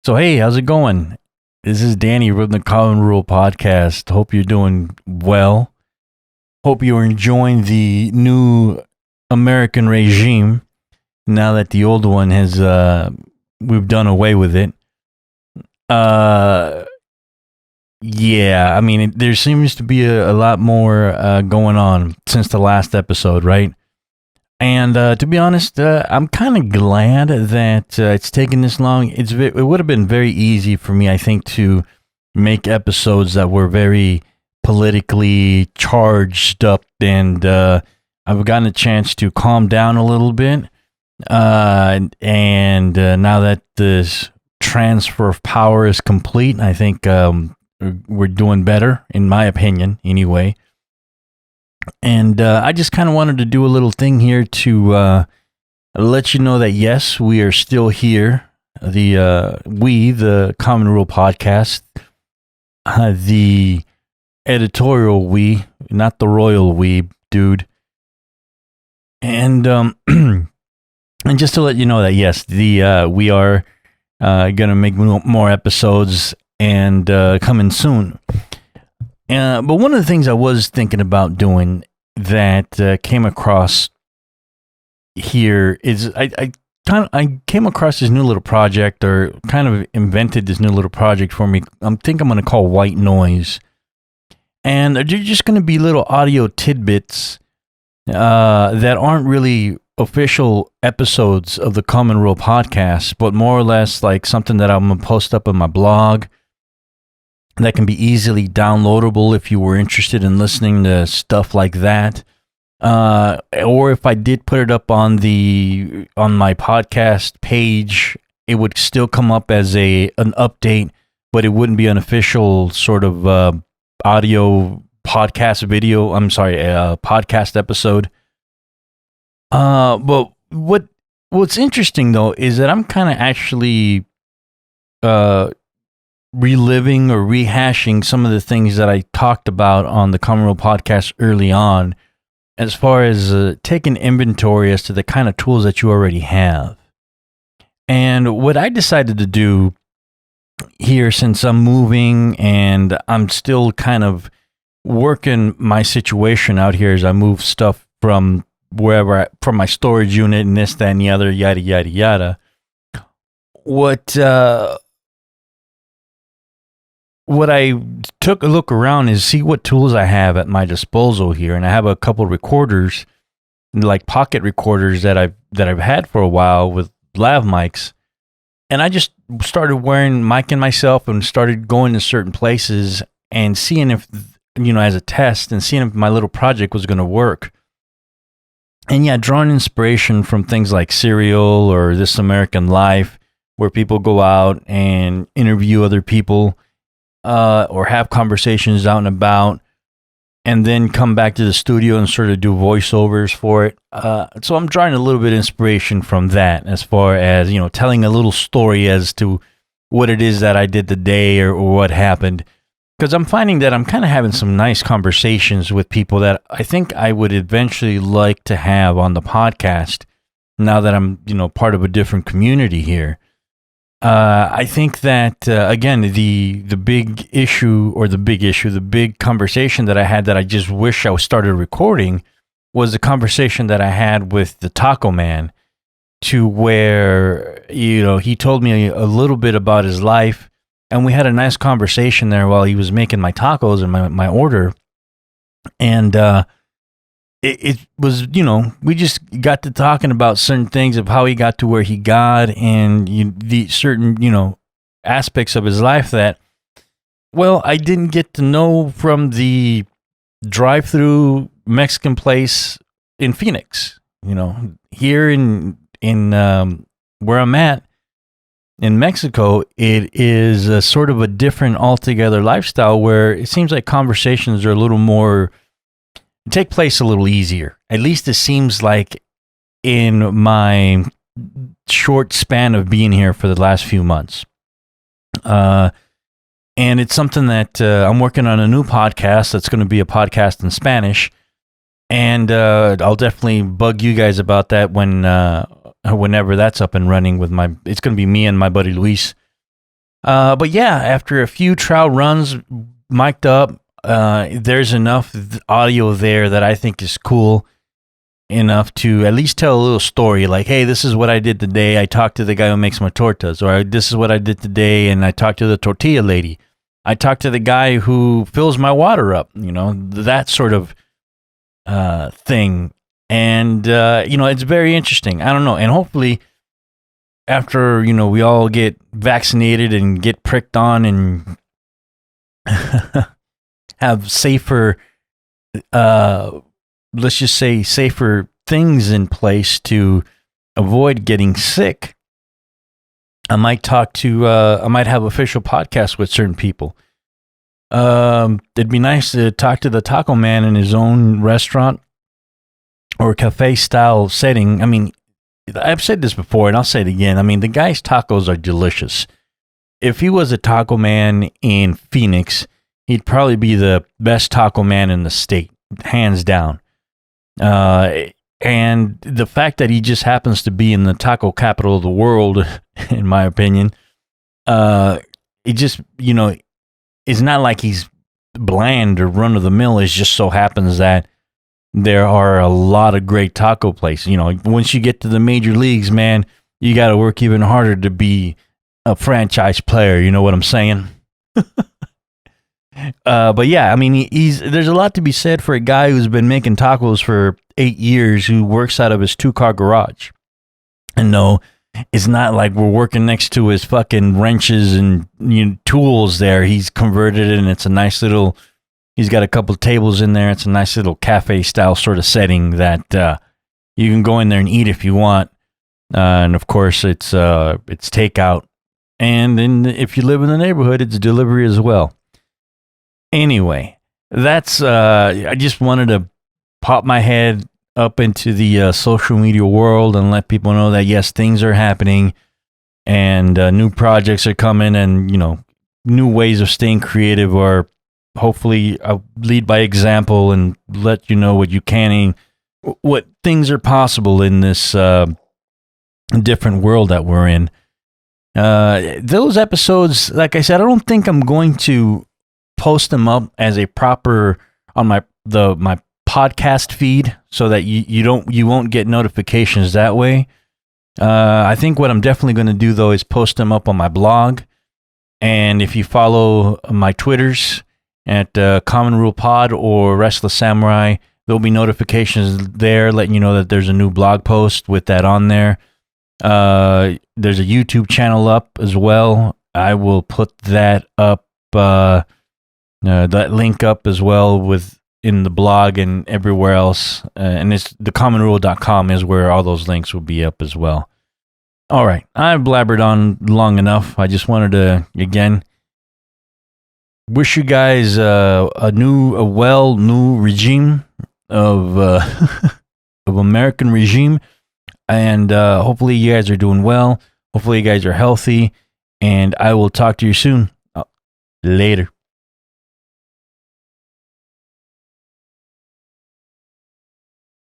So, hey, how's it going? This is Danny from the Common Rule Podcast. Hope you're doing well. Hope you're enjoying the new American regime now that the old one has, we've done away with it. Uh, yeah, I mean, there seems to be a lot more going on since the last episode, right? And to be honest, I'm kind of glad that it's taken this long. It would have been very easy for me, I think, to make episodes that were very politically charged up, and I've gotten a chance to calm down a little bit. And now that this transfer of power is complete, I think we're doing better, in my opinion, anyway. And I just kind of wanted to do a little thing here to let you know that, yes, we are still here. The Common Rule Podcast, the editorial we, not the royal we, dude. And and just to let you know that, yes, we are gonna make more episodes and coming soon. But one of the things I was thinking about doing that came across here is I came across this new little project, or kind of invented this new little project for me. I'm going to call White Noise. And they're just going to be little audio tidbits that aren't really official episodes of the Common Rule Podcast, but more or less like something that I'm going to post up on my blog that can be easily downloadable if you were interested in listening to stuff like that. Or if I did put it up on my podcast page, it would still come up as an update, but it wouldn't be an official sort of audio podcast video. I'm sorry, podcast episode. But what's interesting though is that I'm kind of actually reliving or rehashing some of the things that I talked about on the Common Rule Podcast early on, as far as taking inventory as to the kind of tools that you already have. And what I decided to do here, since I'm moving and I'm still kind of working my situation out here as I move stuff from from my storage unit and this, that, and the other, yada, yada, yada. What I took a look around is see what tools I have at my disposal here, and I have a couple recorders, like pocket recorders that I've had for a while with lav mics, and I just started micing myself and started going to certain places and seeing if, as a test, and seeing if my little project was going to work. And yeah, drawing inspiration from things like Serial or This American Life, where people go out and interview other people. Or have conversations out and about, and then come back to the studio and sort of do voiceovers for it. So I'm drawing a little bit of inspiration from that, as far as, telling a little story as to what it is that I did today or what happened. Because I'm finding that I'm kind of having some nice conversations with people that I think I would eventually like to have on the podcast, now that I'm, part of a different community here. I think that, again, the big conversation that I had that I just wish I started recording was the conversation that I had with the Taco Man, to where, he told me a little bit about his life, and we had a nice conversation there while he was making my tacos and my order. And it was, we just got to talking about certain things of how he got to where he got, and the certain, aspects of his life that, well, I didn't get to know from the drive-through Mexican place in Phoenix. Here in where I'm at in Mexico, it is a sort of a different altogether lifestyle, where it seems like conversations are a little more, take place a little easier. At least it seems like in my short span of being here for the last few months. And it's something that I'm working on a new podcast that's going to be a podcast in Spanish. And I'll definitely bug you guys about that whenever that's up and running it's going to be me and my buddy Luis But yeah, after a few trial runs, mic'd up, there's enough audio there that I think is cool enough to at least tell a little story. Like, hey, this is what I did today. I talked to the guy who makes my tortas. Or this is what I did today, and I talked to the tortilla lady. I talked to the guy who fills my water up. That sort of thing. And, it's very interesting. I don't know. And hopefully after, we all get vaccinated and get pricked on and have safer, let's just say safer things in place to avoid getting sick, I might I might have official podcasts with certain people. It'd be nice to talk to the taco man in his own restaurant or cafe style setting. I mean, I've said this before and I'll say it again. I mean, the guy's tacos are delicious. If he was a taco man in Phoenix, he'd probably be the best taco man in the state, hands down. And the fact that he just happens to be in the taco capital of the world, in my opinion, it just, it's not like he's bland or run of the mill. It just so happens that there are a lot of great taco places. Once you get to the major leagues, man, you got to work even harder to be a franchise player. You know what I'm saying? But yeah, I mean, there's a lot to be said for a guy who's been making tacos for 8 years, who works out of his 2-car garage. And no, it's not like we're working next to his fucking wrenches and tools there. He's converted it, and it's a nice little. He's got a couple tables in there. It's a nice little cafe style sort of setting that you can go in there and eat if you want. And of course, it's takeout. And then if you live in the neighborhood, it's delivery as well. Anyway, that's I just wanted to pop my head up into the social media world and let people know that yes, things are happening, and new projects are coming, and new ways of staying creative, or hopefully lead by example and let you know what you can, what things are possible in this different world that we're in. Those episodes, like I said, I don't think I'm going to post them up as a proper on my podcast feed, so that you won't get notifications that way. I think what I'm definitely going to do though is post them up on my blog, and if you follow my Twitters at Common Rule Pod or Restless Samurai, there'll be notifications there letting you know that there's a new blog post with that on there. There's a YouTube channel up as well. I will put that up, that link up as well in the blog and everywhere else. And it's thecommonrule.com is where all those links will be up as well. All right, I've blabbered on long enough. I just wanted to, again, wish you guys a new regime of of American regime, and hopefully you guys are doing well. Hopefully you guys are healthy, and I will talk to you soon. Later.